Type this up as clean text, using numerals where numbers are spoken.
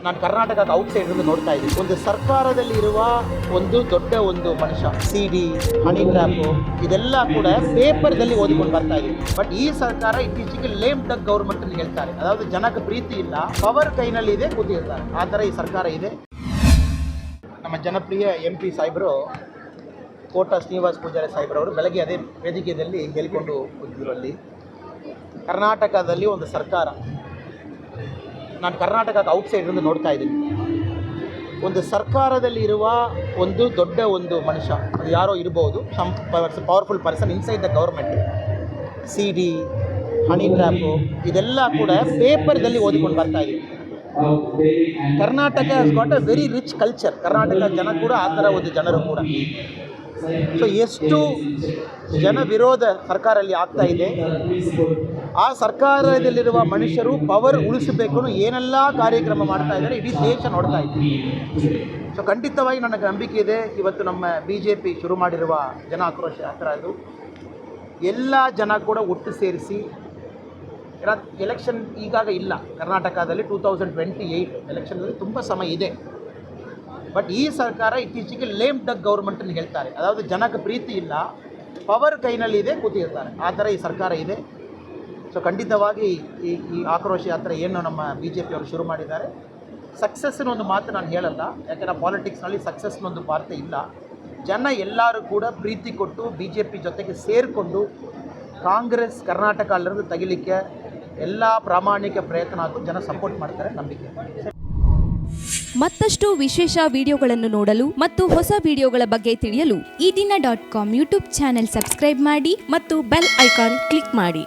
ನಾನು ಕರ್ನಾಟಕಕ್ಕೆ ಔಟ್ಸೈಡ್ ನೋಡ್ತಾ ಇದ್ದೀನಿ. ಒಂದು ಸರ್ಕಾರದಲ್ಲಿ ಇರುವ ಒಂದು ದೊಡ್ಡ ಒಂದು ಮನುಷ್ಯ CD, ಹನಿ ಟ್ರ್ಯಾಪು ಇದೆಲ್ಲ ಕೂಡ ಪೇಪರ್ದಲ್ಲಿ ಓದಿಕೊಂಡು ಬರ್ತಾ ಇದೆ. ಬಟ್ ಈ ಸರ್ಕಾರ ಇತ್ತೀಚೆಗೆ ಲೇಮ್ ಡಕ್ ಗೌರ್ಮೆಂಟ್ ಅಂತ ಹೇಳ್ತಾರೆ. ಅதாவது ಜನಕ್ಕೆ ಪ್ರೀತಿ ಇಲ್ಲ, ಪವರ್ ಕೈನಲ್ಲಿ ಇದೆ, ಕೂತಿರ್ತಾರೆ. ಆ ಥರ ಈ ಸರ್ಕಾರ ಇದೆ. ನಮ್ಮ ಜನಪ್ರಿಯ MP ಸಾಹೇಬರು ಕೋಟ ಶ್ರೀನಿವಾಸ ಪೂಜಾರಿ ಸಾಹೇಬ್ರವರು ಬೆಳಗ್ಗೆ ಅದೇ ವೇದಿಕೆಯಲ್ಲಿ ಹೇಳಿಕೊಂಡು ಹೋಗಿದ್ರು. ಅಲ್ಲಿ ಕರ್ನಾಟಕದಲ್ಲಿ ಒಂದು ಸರ್ಕಾರ, ನಾನು ಕರ್ನಾಟಕಕ್ಕೆ ಔಟ್ಸೈಡ್ ನೋಡ್ತಾ ಇದ್ದೀನಿ. ಒಂದು ಸರ್ಕಾರದಲ್ಲಿ ಇರುವ ಒಂದು ದೊಡ್ಡ ಒಂದು ಮನುಷ್ಯ, ಅದು ಯಾರೋ ಇರ್ಬೋದು, some powerful person inside the government. CD, honey trap ಇದೆಲ್ಲ ಕೂಡ ಪೇಪರ್ದಲ್ಲಿ ಓದಿಕೊಂಡು ಬರ್ತಾ ಇದೆ. Karnataka has got a very rich culture. Karnataka ಜನ ಕೂಡ ಆ ಥರ ಒಂದು ಜನರು ಕೂಡ. ಸೊ ಎಷ್ಟು ಜನ ವಿರೋಧ ಸರ್ಕಾರದಲ್ಲಿ ಆಗ್ತಾ ಇದೆ. ಆ ಸರ್ಕಾರದಲ್ಲಿರುವ ಮನುಷ್ಯರು ಪವರ್ ಉಳಿಸಬೇಕು ಏನೆಲ್ಲ ಕಾರ್ಯಕ್ರಮ ಮಾಡ್ತಾ ಇದ್ದಾರೆ, ಇಡೀ ದೇಶ ನೋಡ್ತಾ ಇದೆ. ಸೊ ಖಂಡಿತವಾಗಿ ನನಗೆ ನಂಬಿಕೆ ಇದೆ, ಇವತ್ತು ನಮ್ಮ BJP ಶುರು ಮಾಡಿರುವ ಜನ ಆಕ್ರೋಶ ಯಾತ್ರೆ ಅದು ಎಲ್ಲ ಜನ ಕೂಡ ಒಟ್ಟು ಸೇರಿಸಿ, ಎಲೆಕ್ಷನ್ ಈಗಾಗ ಇಲ್ಲ ಕರ್ನಾಟಕದಲ್ಲಿ, 2028 ಎಲೆಕ್ಷನ್ನಲ್ಲಿ ತುಂಬ ಸಮಯ ಇದೆ. ಬಟ್ ಈ ಸರ್ಕಾರ ಇತ್ತೀಚೆಗೆ ಲೇಮ್ ಡಕ್ ಗೌರ್ಮೆಂಟ್ ಅಂತ ಹೇಳ್ತಾರೆ. ಅதாவது ಜನಕ್ಕೆ ಪ್ರೀತಿ ಇಲ್ಲ, ಪವರ್ ಕೈನಲ್ಲಿ ಇದೆ, ಕೂತಿರ್ತಾರೆ. ಆ ಥರ ಈ ಸರ್ಕಾರ ಇದೆ. ಸೊ ಖಂಡಿತವಾಗಿ ಈ ಆಕ್ರೋಶ ಯಾತ್ರೆ ಏನು ನಮ್ಮ BJP ಅವರು ಶುರು ಮಾಡಿದ್ದಾರೆ, ಸಕ್ಸಸ್ಸಿನ ಒಂದು ಮಾತು ನಾನು ಹೇಳಲ್ಲ, ಯಾಕೆಂದರೆ ಪಾಲಿಟಿಕ್ಸ್ನಲ್ಲಿ ಸಕ್ಸಸ್ನೊಂದು ವಾರ್ತೆ ಇಲ್ಲ. ಜನ ಎಲ್ಲರೂ ಕೂಡ ಪ್ರೀತಿ ಕೊಟ್ಟು BJP ಜೊತೆಗೆ ಸೇರಿಕೊಂಡು ಕಾಂಗ್ರೆಸ್ ಕರ್ನಾಟಕ ಅಲ್ಲಿರೋದು ತೆಗಿಲಿಕ್ಕೆ ಎಲ್ಲ ಪ್ರಾಮಾಣಿಕ ಪ್ರಯತ್ನ ಹಾಗೂ ಜನ ಸಪೋರ್ಟ್ ಮಾಡ್ತಾರೆ, ನಂಬಿಕೆ. ಮತ್ತಷ್ಟು ವಿಶೇಷ ವಿಡಿಯೋಗಳನ್ನು ನೋಡಲು ಮತ್ತು ಹೊಸ ವಿಡಿಯೋಗಳ ಬಗ್ಗೆ ತಿಳಿಯಲು ಈ ದಿನ .com ಯೂಟ್ಯೂಬ್ ಚಾನೆಲ್ ಸಬ್ಸ್ಕ್ರೈಬ್ ಮಾಡಿ ಮತ್ತು ಬೆಲ್ ಐಕಾನ್ ಕ್ಲಿಕ್ ಮಾಡಿ.